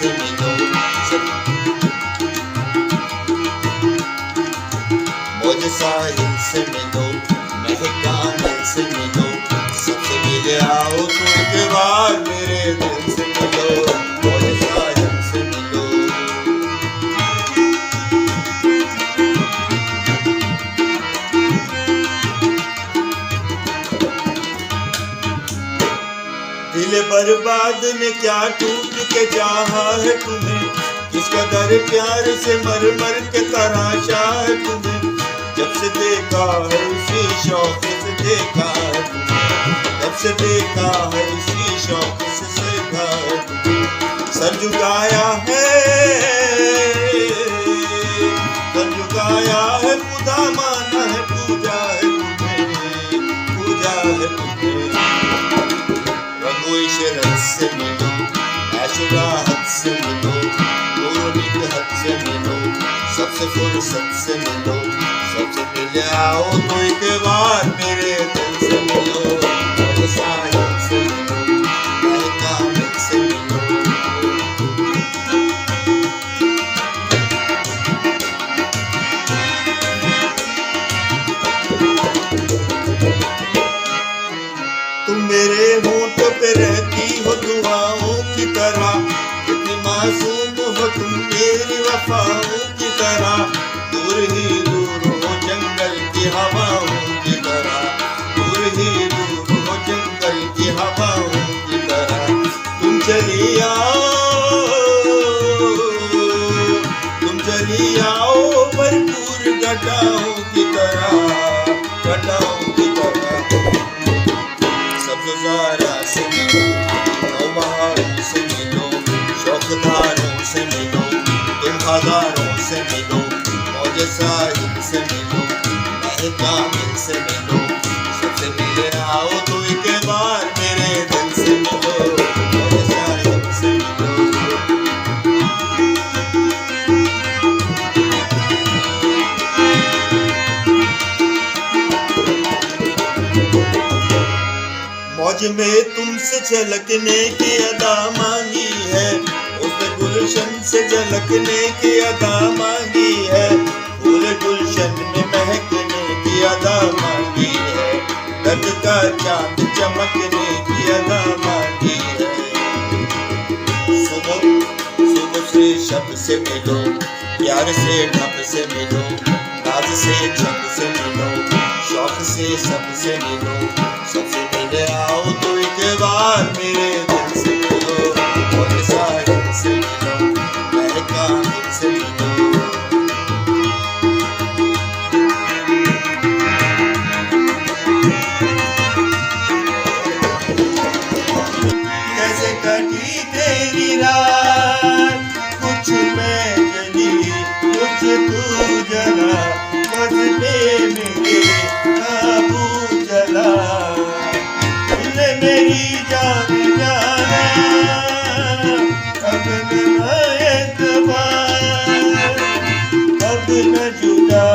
से मिलो, मौज साहिल से मिलो, महका दिल से मिलो, सबसे मिले आओ तो एक बार मेरे दिल से मिलो, मौज साहिल से मिलो। दिल बर्बाद ने क्या टूट के चाहा है तुम्हें, किस कदर प्यार से मर मर के तराशा है तुम्हें, जब से देखा है उसी शौक से देखा है तुम्हें, जब से देखा है उसी शौक से देखा है तुम्हें, सर झुकाया है, सर झुकाया है, खुदा माना है, पूजा है तुम्हें, पूजा है तुम्हें। इशरत से मिलो, आशुराहत से मिलो, नूरनिक हद से मिलो, सबसे फुर्सत से मिलो, सबसे मिले आओ तो एक बार मेरे दिल से मिलो, मौज साहिल से मिलो, महका दिल से मिलो। तुम मेरे होंठों पे रहती हो दुआओं की तरह, कितनी मासूम हो तुम मेरी वफाओं की तरह, दूर ही दूर हो जंगल की हवाओं की तरह, दूर ही दूर हो जंगल की हवाओं की तरह, तुम चली आओ, तुम चली आओ भरपूर घटाओं की तरह, घटाओं की तरह। गुजारा से मिलो, नौबहारों से मिलो, शौकदारों से मिलो, तुम हजारों से मिलो, मौज साहिल से मिलो, महका दिल से मिलो, सबसे मिले आओ तो एक बार मेरे दिल से मिलो, मौज साहिल से मिलो। मौज में तुमसे झलकने की अदा मांगी है, उसने गुलशन से झलकने की अदा मांगी है, फूल गुलशन में महकने की अदा मांगी है, दर्द का चांद चमकने की अदा मांगी है। सुबह सुबह से शब से मिलो, प्यार से ढब से मिलो, नाज से छब से मिलो, शौक से सबसे मिलो, सबसे मिले आओ तो एक बार मेरे दिल से मिलो, मौज साहिल से मिलो, महका दिल से मिलो। कैसे कटी तेरी रात, कुछ मैं जली कुछ तू जला, मजबे में काबू जला, मेरी जान जाना अब न एतबार, अब न जुदा।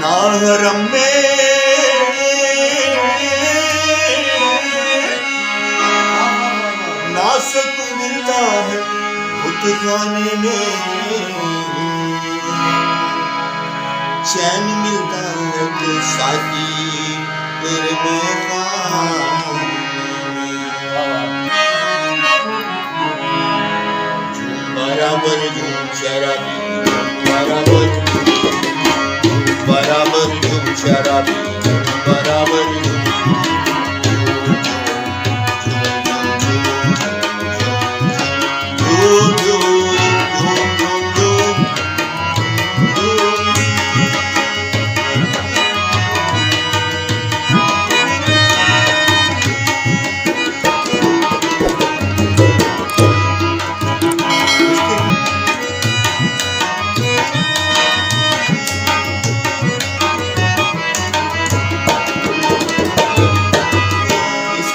नाहरम में नासक मिलता है, बुत खाने में चैन मिलता है, तो साथी तेरे बेखान बराबर झूम शराबी, बराबर बराबर झूम शराबी, बराबर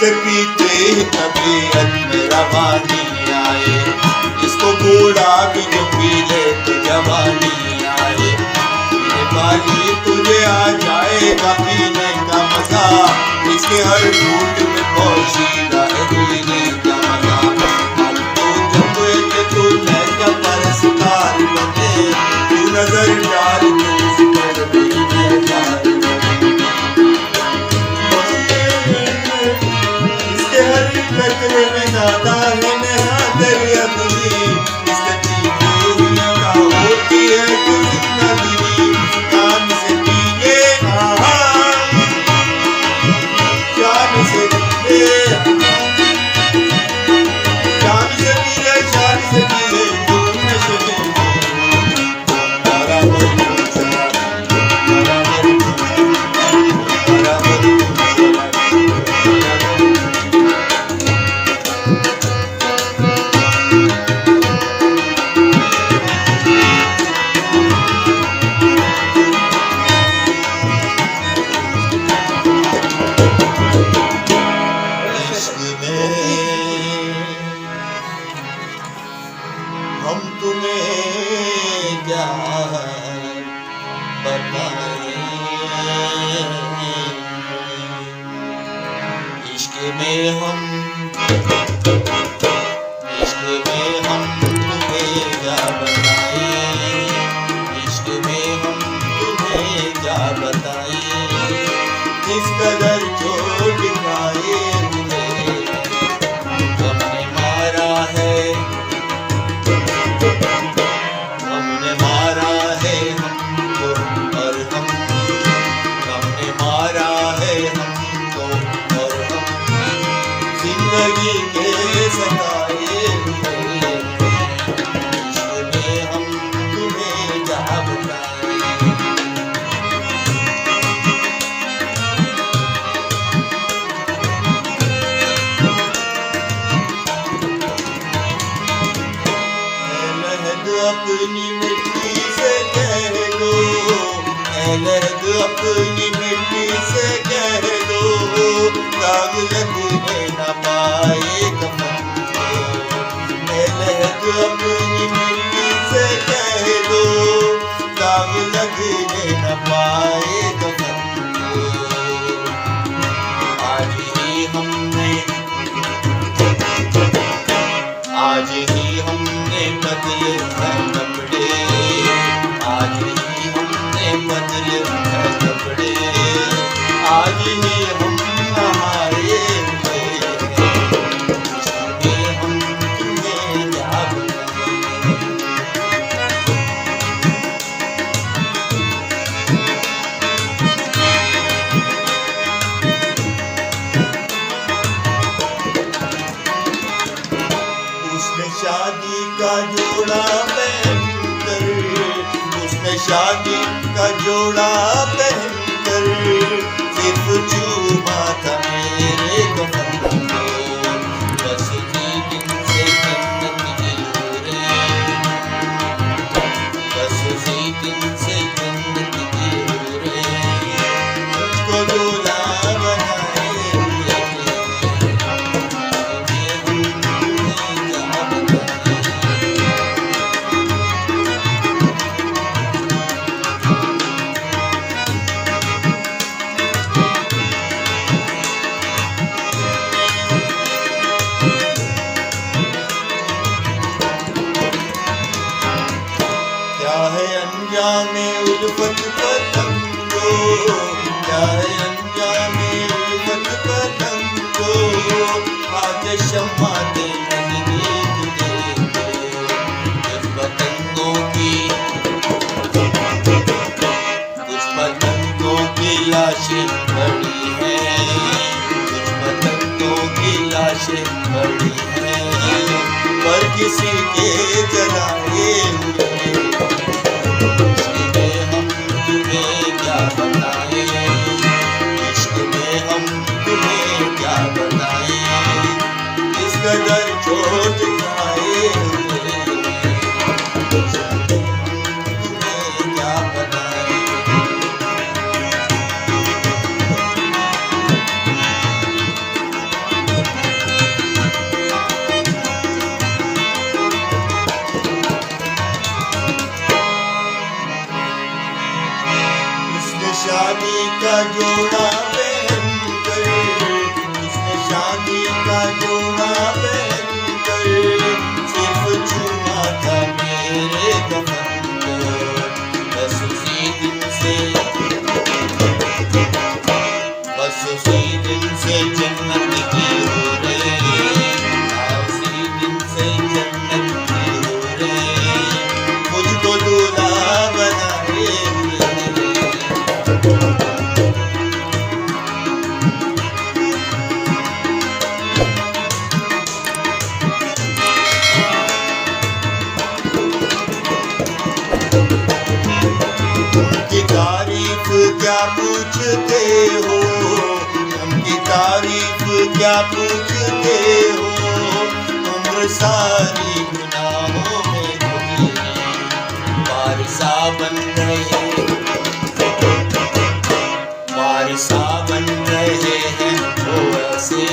इसके पीते ही तबीयत में रवानी आए, इसको बूढ़ा भी जो पी ले तो जवानी आए। पीने वाली तुझे आ जाएगा पीने का मजा, इसके हर घूंट में पोशीदा है पीने का मजा। अब तो जब एक तू लहका परस्तार बने, तू नजर डाल तो इस पर भी नजर कतरे में ज्यादा है नहा दरिया दुनी, इसके पीते ही का होती है तू जितना दिनी। जान से पीले जान से पीले, जान से पीले, जान से पीले तू नशे में बराबर हम तुम्हें क्या बताएं, इश्क में हम तुम्हें क्या बताएं, इश्क में हम तुम्हें क्या बताएं। इस कदर चोट खाए हुए हमने मारा है, हमने मारा है हमको और हमने मारा है हमको और हम जिंदगी के सताए हुए, इसमें हम तुम्हें क्या बताएं। अपनी मिट्टी से कह दो, लहद अपनी मिट्टी से कह दो, दाग लगने न पाए कफन को। लहद अपनी मिट्टी से कह दो, दाग लगने न पाए कफन को। आज ही हमने बदले हैं कपड़े, आज ही हमने बदले हैं कपड़े, आज ही हम नहाए हुए हैं, इसमें हम तुम्हें क्या बताएं। उसने शादी का जोड़ा पहनकर, उसने शादी का जोड़ा पहनकर सिर्फ चूमा था मेरे कफन को। बस उसी दिन से जन्नत की नूरें, बस उसी दिन से जन्नत की नूरें मुझको दूल्हा बनाए हुए थे। अनजाने उल्फत पतंगो, क्या है अनजाने उल्फत पतंगो, आगे शम्मा के नजदीक देखे कुछ पतंगों की लाशें पड़ी हैं, कुछ पतंगों की लाशें पड़ी हैं, पर किसी के जलाए हुए कदर चोट खाए हुए तुम्हें क्या बताएं। शादी का जोड़ा पहन कर, किसने शादी का जोड़ा पहन कर सिर्फ चूमा था मेरे कफन को। बस उसी दिन से जन्नत की हो रही, उसी दिन से जन्नत की हो रही, मुझको दूल्हा बनाए उनकी तारीफ क्या पूछते हो, उनकी तारीफ क्या पूछते हो, उम्र सारी गुनाहों में गुजरी, वारिसा बन रहे, वारिसा बन रहे हैं वो ऐसे